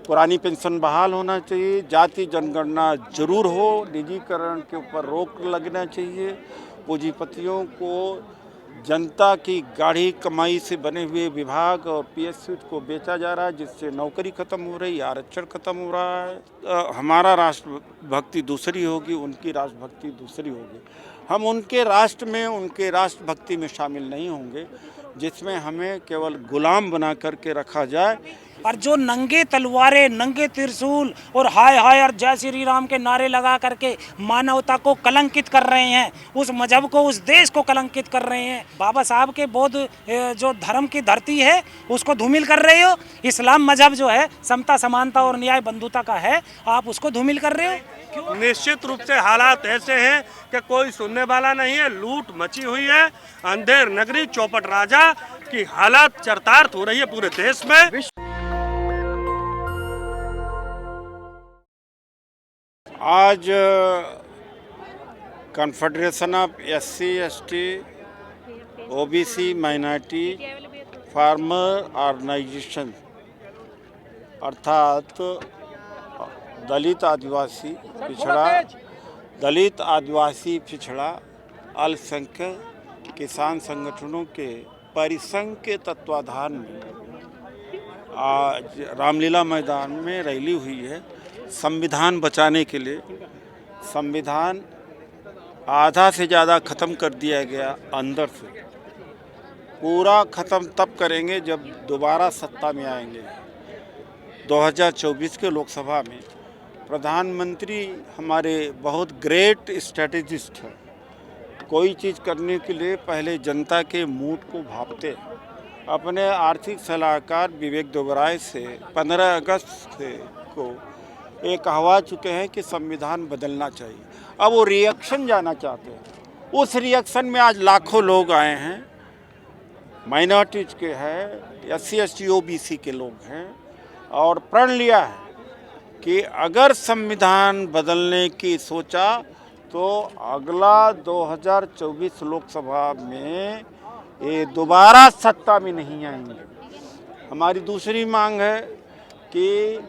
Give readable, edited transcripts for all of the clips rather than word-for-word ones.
पुरानी पेंशन बहाल होना चाहिए, जाति जनगणना जरूर हो, निजीकरण के ऊपर रोक लगना चाहिए, पूंजीपतियों को जनता की गाढ़ी कमाई से बने हुए विभाग और पीएसयू को बेचा जा रहा है, जिससे नौकरी खत्म हो रही है, आरक्षण खत्म हो रहा है। हमारा राष्ट्रभक्ति दूसरी होगी, उनकी राष्ट्रभक्ति दूसरी होगी। हम उनके राष्ट्र में, उनके राष्ट्रभक्ति में शामिल नहीं होंगे जिसमें हमें केवल गुलाम बना करके रखा जाए। और जो नंगे तलवारें, नंगे त्रिशूल और हाय हाय और जय श्री राम के नारे लगा करके मानवता को कलंकित कर रहे हैं, उस मजहब को, उस देश को कलंकित कर रहे हैं, बाबा साहब के बौद्ध जो धर्म की धरती है उसको धूमिल कर रहे हो। इस्लाम मजहब जो है समता, समानता और न्याय बंधुता का है, आप उसको धूमिल कर रहे हो। निश्चित रूप से हालात ऐसे हैं कि कोई सुनने वाला नहीं है। लूट मची हुई है, अंधेर नगरी, चौपट राजा की हालात चरितार्थ हो रही है पूरे देश में। आज confederation of SC, ST, OBC, minority farmer organisation अर्थात दलित आदिवासी पिछड़ा अल्पसंख्यक किसान संगठनों के परिसंघ के तत्वाधान में आज रामलीला मैदान में रैली हुई है। संविधान बचाने के लिए, संविधान आधा से ज़्यादा ख़त्म कर दिया गया अंदर से, पूरा ख़त्म तब करेंगे जब दोबारा सत्ता में आएंगे। 2024 के लोकसभा में प्रधानमंत्री हमारे बहुत ग्रेट स्ट्रेटेजिस्ट हैं। कोई चीज़ करने के लिए पहले जनता के मूड को भांपते हैं। अपने आर्थिक सलाहकार विवेक दुबराय से 15 अगस्त को ये कहवा चुके हैं कि संविधान बदलना चाहिए। अब वो रिएक्शन जाना चाहते हैं। उस रिएक्शन में आज लाखों लोग आए हैं, माइनॉरिटीज के हैं, एससी, एसटी, ओबीसी के लोग हैं, और प्रण लिया है कि अगर संविधान बदलने की सोचा तो अगला 2024 लोकसभा में ये दोबारा सत्ता में नहीं आएंगे। हमारी दूसरी मांग है कि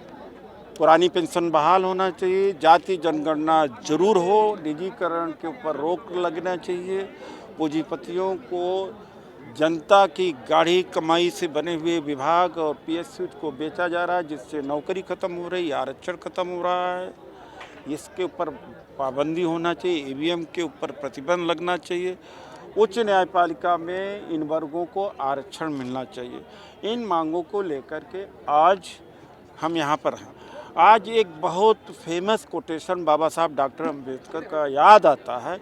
पुरानी पेंशन बहाल होना चाहिए, जाति जनगणना जरूर हो, निजीकरण के ऊपर रोक लगना चाहिए, पूंजीपतियों को जनता की गाढ़ी कमाई से बने हुए विभाग और पीएसयू को बेचा जा रहा है, जिससे नौकरी खत्म हो रही है, आरक्षण खत्म हो रहा है। इसके ऊपर पाबंदी होना चाहिए, ईवीएम के ऊपर प्रतिबंध लगना चाहिए। उच्च न्यायपालिका में इन वर्गों को आरक्षण मिलना चाहिए। इन मांगों को लेकर के आज हम यहाँ पर हैं। आज एक बहुत फेमस कोटेशन बाबा साहब डॉक्टर अम्बेडकर का याद आता है।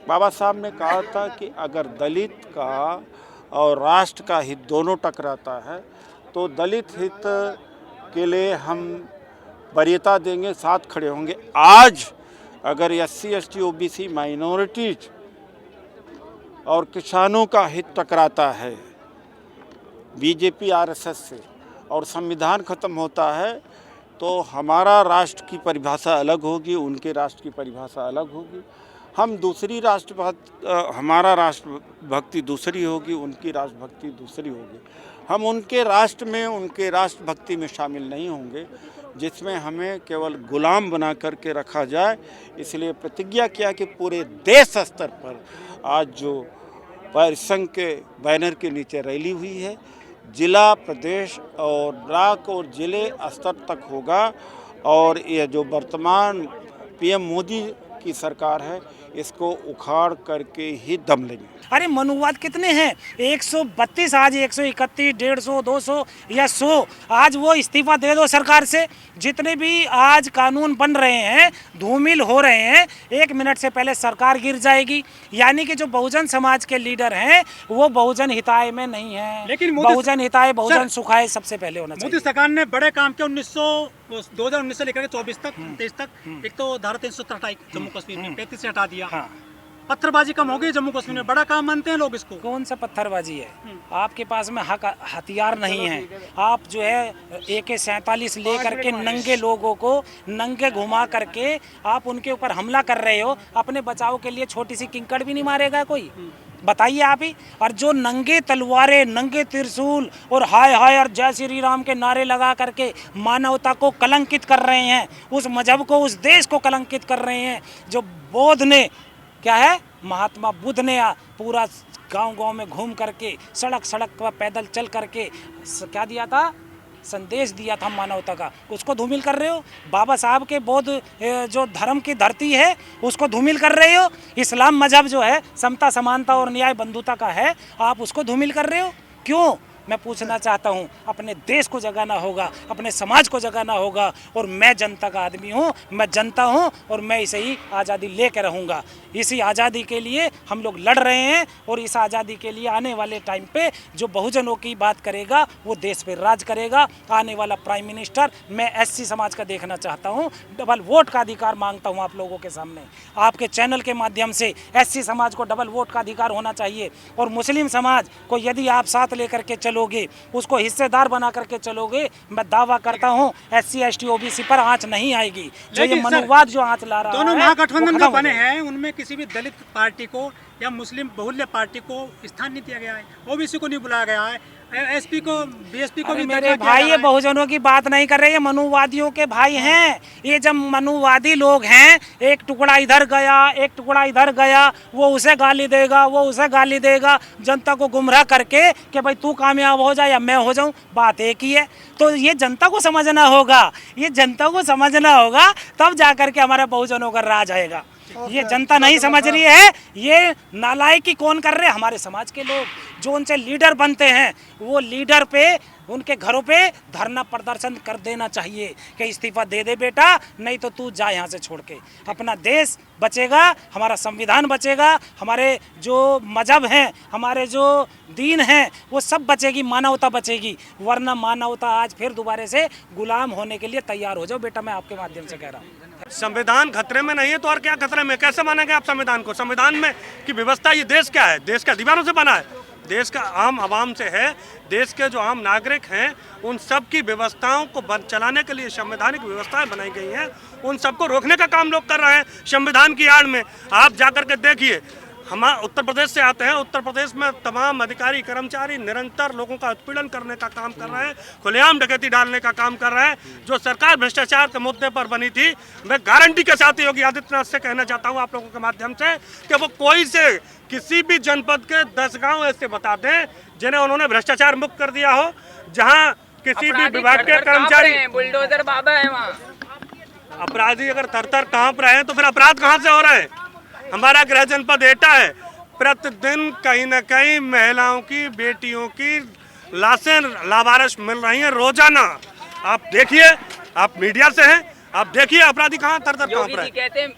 बाबा साहब ने कहा था कि अगर दलित का और राष्ट्र का हित दोनों टकराता है तो दलित हित के लिए हम वरीयता देंगे, साथ खड़े होंगे। आज अगर एससी, एसटी, ओबीसी, माइनॉरिटीज और किसानों का हित टकराता है बीजेपी आरएसएस से और संविधान खत्म होता है तो हमारा राष्ट्र की परिभाषा अलग होगी, उनके राष्ट्र की परिभाषा अलग होगी। हम दूसरी हमारा राष्ट्रभक्ति दूसरी होगी, उनकी राष्ट्रभक्ति दूसरी होगी। हम उनके राष्ट्र में, उनके राष्ट्रभक्ति में शामिल नहीं होंगे जिसमें हमें केवल गुलाम बना करके रखा जाए। इसलिए प्रतिज्ञा किया कि पूरे देश स्तर पर आज जो परिसंघ के बैनर के नीचे रैली हुई है, जिला, प्रदेश और ब्लॉक और जिले स्तर तक होगा। और ये जो वर्तमान पीएम मोदी की सरकार है, इसको उखाड़ करके ही दम लेंगे। अरे मनुवाद कितने हैं? 132, आज 131, 150, 200 या 100। आज वो इस्तीफा दे दो सरकार से। जितने भी आज कानून बन रहे हैं, धूमिल हो रहे हैं, 1 मिनट से पहले सरकार गिर जाएगी। यानी कि जो बहुजन समाज के लीडर हैं वो बहुजन हिताय में नहीं है। लेकिन बहुजन हिताय, बहुजन सुखाय सबसे पहले होना चाहिए। मोदी सरकार ने बड़े काम किए 2019 से लेकर 24 तक, 23 तक। एक तो धारा 370 हटाई जम्मू कश्मीर में, 35 से हटा दिया। पत्थरबाजी कम हो गई जम्मू कश्मीर में, बड़ा काम मानते हैं लोग इसको। कौन सा पत्थरबाजी है? आपके पास में हथियार नहीं है। आप जो है AK-47 लेकर के नंगे लोगों को नंगे घुमा करके आप उनके ऊपर हमला कर रहे हो। अपने बचाव के लिए छोटी सी किंकड़ भी नहीं मारेगा कोई। बताइए आप ही। और जो नंगे तलवारें, नंगे त्रिशूल और हाय हाय और जय श्री राम के नारे लगा करके मानवता को कलंकित कर रहे हैं, उस मजहब को, उस देश को कलंकित कर रहे हैं, जो बौद्ध ने, क्या है, महात्मा बुद्ध ने पूरा गांव-गांव में घूम करके, सड़क सड़क पर पैदल चल करके क्या दिया था, संदेश दिया था मानवता का, उसको धूमिल कर रहे हो। बाबा साहब के बौद्ध जो धर्म की धरती है उसको धूमिल कर रहे हो। इस्लाम मजहब जो है समता, समानता और न्याय बंधुता का है, आप उसको धूमिल कर रहे हो। क्यों? मैं पूछना चाहता हूं। अपने देश को जगाना होगा, अपने समाज को जगाना होगा। और मैं जनता का आदमी हूं, मैं जनता हूं और मैं इसे ही आज़ादी लेकर रहूँगा। इसी आज़ादी के लिए हम लोग लड़ रहे हैं और इस आज़ादी के लिए आने वाले टाइम पे जो बहुजनों की बात करेगा वो देश पे राज करेगा। आने वाला प्राइम मिनिस्टर मैं एससी समाज का देखना चाहता हूँ। डबल वोट का अधिकार मांगता हूँ आप लोगों के सामने, आपके चैनल के माध्यम से। एससी समाज को डबल वोट का अधिकार होना चाहिए। और मुस्लिम समाज को यदि आप साथ लेकर के चलोगे, उसको हिस्सेदार बना करके चलोगे, मैं दावा करता हूँ एससी एसटी ओबीसी पर आंच नहीं आएगी। जो ये मनुवाद जो आंच ला रहा है, दोनों महागठबंधन जो बने हैं उनमें किसी भी दलित पार्टी को या मुस्लिम बहुल्य पार्टी को स्थान नहीं दिया गया है, ओबीसी को नहीं बुलाया गया है, एसपी को, बीएसपी को भी मेरे भाई ये बहुजनों की बात नहीं कर रहे, ये मनुवादियों के भाई हैं। ये जब मनुवादी लोग हैं, एक टुकड़ा इधर गया, एक टुकड़ा इधर गया, वो उसे गाली देगा, वो उसे गाली देगा, जनता को गुमराह करके कि भाई तू कामयाब हो जाए या मैं हो जाऊं, बात एक ही है। तो ये जनता को समझना होगा, ये जनता को समझना होगा, तब जाकर के हमारे बहुजनों का राज आएगा। ये जनता नहीं समझ रही है। ये नालायकी कौन कर रहे हैं? हमारे समाज के लोग, जो उनसे लीडर बनते हैं, वो लीडर पे, उनके घरों पे धरना प्रदर्शन कर देना चाहिए कि इस्तीफा दे दे बेटा, नहीं तो तू जा यहाँ से छोड़ के। अपना देश बचेगा, हमारा संविधान बचेगा, हमारे जो मजहब हैं, हमारे जो दीन हैं, वो सब बचेगी, मानवता बचेगी। वरना मानवता आज फिर दोबारा से गुलाम होने के लिए तैयार हो जाओ बेटा, मैं आपके माध्यम से कह रहा हूँ। संविधान खतरे में नहीं है तो और क्या खतरे में? कैसे मानेंगे आप संविधान को? संविधान में की व्यवस्था, ये देश क्या है? देश का दीवारों से बना है, देश का आम आवाम से है। देश के जो आम नागरिक हैं उन सब की व्यवस्थाओं को चलाने के लिए संवैधानिक व्यवस्थाएं बनाई गई हैं, उन सबको रोकने का काम लोग कर रहे हैं संविधान की आड़ में। आप जाकर के देखिए, हम उत्तर प्रदेश से आते हैं, उत्तर प्रदेश में तमाम अधिकारी कर्मचारी निरंतर लोगों का उत्पीड़न करने का काम कर रहे हैं, खुलेआम डकैती डालने का काम कर रहे हैं। जो सरकार भ्रष्टाचार के मुद्दे पर बनी थी, मैं गारंटी के साथ योगी आदित्यनाथ से कहना चाहता हूं आप लोगों के माध्यम से कि वो कोई से किसी भी जनपद के 10 गांव ऐसे बता दें जिन्हें उन्होंने भ्रष्टाचार मुक्त कर दिया हो, जहाँ किसी भी विभाग के कर्मचारी, बुलडोजर बाबा है वहाँ। अपराधी अगर थर-थर कांप रहे हैं तो फिर अपराध कहाँ से हो रहे हैं? हमारा गृह जनपद एटा है, प्रतिदिन कहीं न कहीं महिलाओं की, बेटियों की लाशें लावारिस मिल रही हैं रोजाना। आप देखिए, आप मीडिया से हैं, आप देखिए अपराधी कहाँ थर-थर कांप रहे हैं। कहते हैं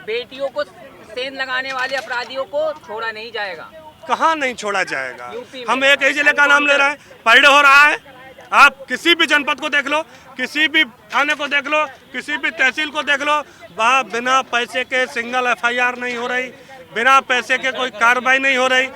बेटियों को सेंध लगाने वाले अपराधियों को छोड़ा नहीं जाएगा। कहाँ नहीं छोड़ा जाएगा? हम एक ही जिले का नाम ले रहे हैं, परेड हो रहा है। आप किसी भी जनपद को देख लो, किसी भी थाने को देख लो, किसी भी तहसील को देख लो, वहाँ बिना पैसे के सिंगल एफआईआर नहीं हो रही, बिना पैसे के कोई कार्रवाई नहीं हो रही।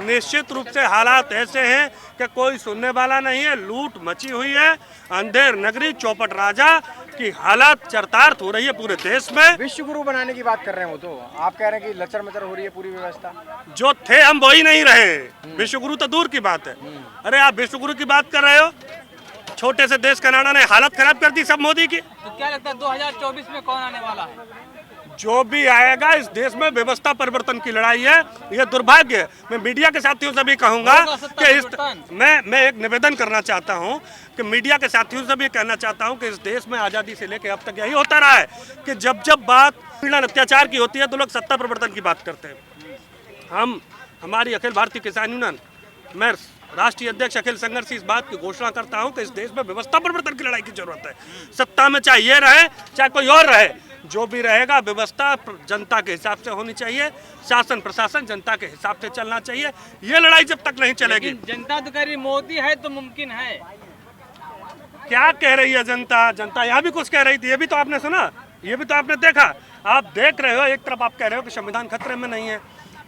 निश्चित रूप से हालात ऐसे हैं कि कोई सुनने वाला नहीं है। लूट मची हुई है, अंधेर नगरी चौपट राजा की हालात चरितार्थ हो रही है पूरे देश में। विश्व गुरु बनाने की बात कर रहे हैं वो, तो आप कह रहे हैं कि लचर मचर हो रही है पूरी व्यवस्था। जो थे हम वही नहीं रहे, विश्व गुरु तो दूर की बात है। अरे आप विश्व गुरु की बात कर रहे हो, छोटे से देश कनाडा ने हालत खराब कर दी सब मोदी की। तो क्या लगता है 2024 में कौन आने वाला है? जो भी आएगा, इस देश में व्यवस्था परिवर्तन की लड़ाई है, यह दुर्भाग्य है। मैं मीडिया के साथियों से भी कहूंगा कि मैं एक निवेदन करना चाहता हूं कि मीडिया के साथियों से भी कहना चाहता हूं कि इस देश में आज़ादी से लेकर अब तक यही होता रहा है कि जब जब बात पीड़न अत्याचार की होती है तो लोग सत्ता परिवर्तन की बात करते हैं। हमारी अखिल भारतीय किसान यूनियन, मैं राष्ट्रीय अध्यक्ष अखिल संघर्ष इस बात की घोषणा करता हूं कि इस देश में व्यवस्था परिवर्तन की लड़ाई की जरूरत है। सत्ता में चाहे ये रहे चाहे कोई और रहे, जो भी रहेगा व्यवस्था जनता के हिसाब से होनी चाहिए, शासन प्रशासन जनता के हिसाब से चलना चाहिए। ये लड़ाई जब तक नहीं चलेगी, जनता तो कह रही मोदी है तो मुमकिन है। क्या कह रही है जनता? जनता यहाँ भी कुछ कह रही थी, ये भी तो आपने सुना, ये भी तो आपने देखा। आप देख रहे हो, एक तरफ आप कह रहे हो कि संविधान खतरे में नहीं है,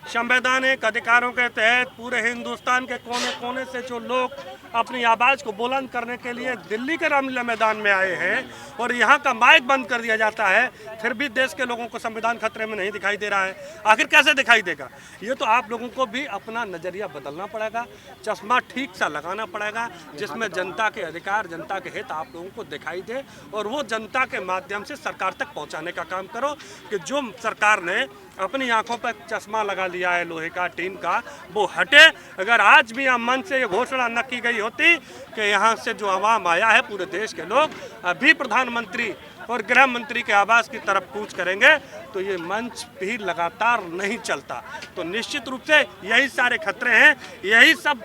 संवैधानिक अधिकारों के तहत पूरे हिंदुस्तान के कोने कोने से जो लोग अपनी आवाज़ को बुलंद करने के लिए दिल्ली के रामलीला मैदान में आए हैं और यहाँ का माइक बंद कर दिया जाता है, फिर भी देश के लोगों को संविधान खतरे में नहीं दिखाई दे रहा है। आखिर कैसे दिखाई देगा? ये तो आप लोगों को भी अपना नज़रिया बदलना पड़ेगा, चश्मा ठीक सा लगाना पड़ेगा, जिसमें जनता के अधिकार, जनता के हित आप लोगों को दिखाई दे और वो जनता के माध्यम से सरकार तक पहुँचाने का काम करो कि जो सरकार ने अपनी आंखों पर चश्मा लगा लिया है लोहे का, टीन का, वो हटे। अगर आज भी यहाँ मन से ये घोषणा न की गई होती कि यहाँ से जो आवाम आया है, पूरे देश के लोग अभी प्रधानमंत्री और गृह मंत्री के आवास की तरफ कूच करेंगे, तो ये मंच भी लगातार नहीं चलता। तो निश्चित रूप से यही सारे खतरे हैं, यही सब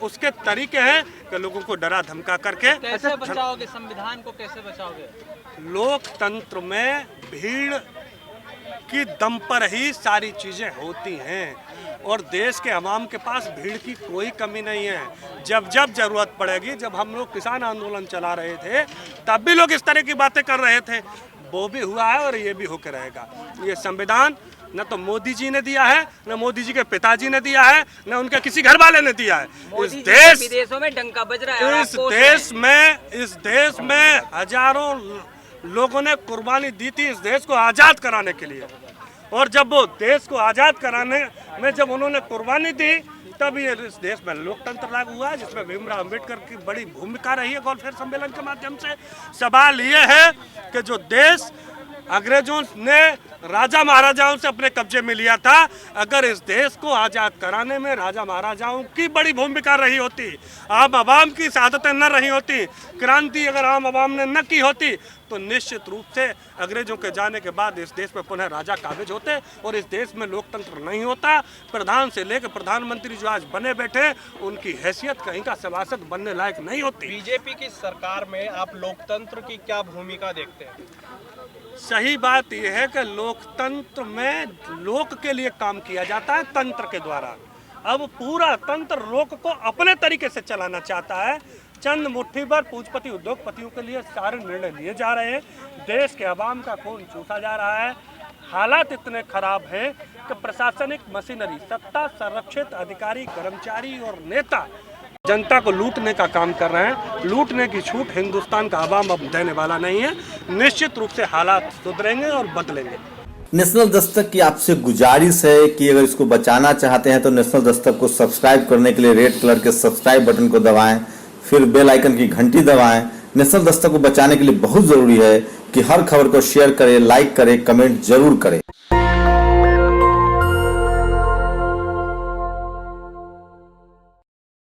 उसके तरीके हैं कि लोगों को डरा धमका करके। कैसे बचाओगे संविधान को, कैसे बचाओगे? लोकतंत्र में भीड़ की दम पर ही सारी चीज़ें होती हैं और देश के अवाम के पास भीड़ की कोई कमी नहीं है। जब जब ज़रूरत पड़ेगी, जब हम लोग किसान आंदोलन चला रहे थे तब भी लोग इस तरह की बातें कर रहे थे, वो भी हुआ है और ये भी होकर रहेगा। ये संविधान न तो मोदी जी ने दिया है, न मोदी जी के पिताजी ने दिया है, न उनके किसी घर वाले ने दिया है। इस देश विदेशों में डंका बज रहा है। इस देश में हजारों लोगों ने कुर्बानी दी थी इस देश को आज़ाद कराने के लिए, और जब वो देश को आज़ाद कराने में जब उन्होंने कुर्बानी दी तब ये इस देश में लोकतंत्र लागू हुआ है, जिसमें भीमराव अम्बेडकर की बड़ी भूमिका रही है गोलफेयर सम्मेलन के माध्यम से। सवाल ये है कि जो देश अंग्रेजों ने राजा महाराजाओं से अपने कब्जे में लिया था, अगर इस देश को आज़ाद कराने में राजा महाराजाओं की बड़ी भूमिका रही होती, आम आवाम की शहादतें न रही होती, क्रांति अगर आम आवाम ने न की होती, तो निश्चित रूप से अंग्रेजों के जाने के बाद इस देश में पुनः राजा काबिज होते और इस देश में लोकतंत्र नहीं होता। प्रधान से लेकर प्रधानमंत्री जो आज बने बैठे, उनकी हैसियत कहीं का सभासद बनने लायक नहीं होती। बीजेपी की सरकार में आप लोकतंत्र की क्या भूमिका देखते हैं? सही बात यह है कि लोकतंत्र में लोक के लिए काम किया जाता है तंत्र के द्वारा। अब पूरा तंत्र लोक को अपने तरीके से चलाना चाहता है। चंद मुट्ठी भर पूंजीपति उद्योगपतियों के लिए सारे निर्णय लिए जा रहे हैं, देश के अवाम का खून चूसा जा रहा है। हालात इतने खराब हैं कि प्रशासनिक मशीनरी, सत्ता संरक्षित अधिकारी, कर्मचारी और नेता जनता को लूटने का काम कर रहे हैं। लूटने की छूट हिंदुस्तान का अवाम अब देने वाला नहीं है। निश्चित रूप से हालात सुधरेंगे और बदलेंगे। नेशनल दस्तक की आपसे गुजारिश है कि अगर इसको बचाना चाहते हैं तो नेशनल दस्तक को सब्सक्राइब करने के लिए रेड कलर के सब्सक्राइब बटन को दबाएं, फिर बेल आइकन की घंटी दबाएं। नेशनल दस्तक को बचाने के लिए बहुत जरूरी है कि हर खबर को शेयर करें, लाइक करें, कमेंट जरूर करें।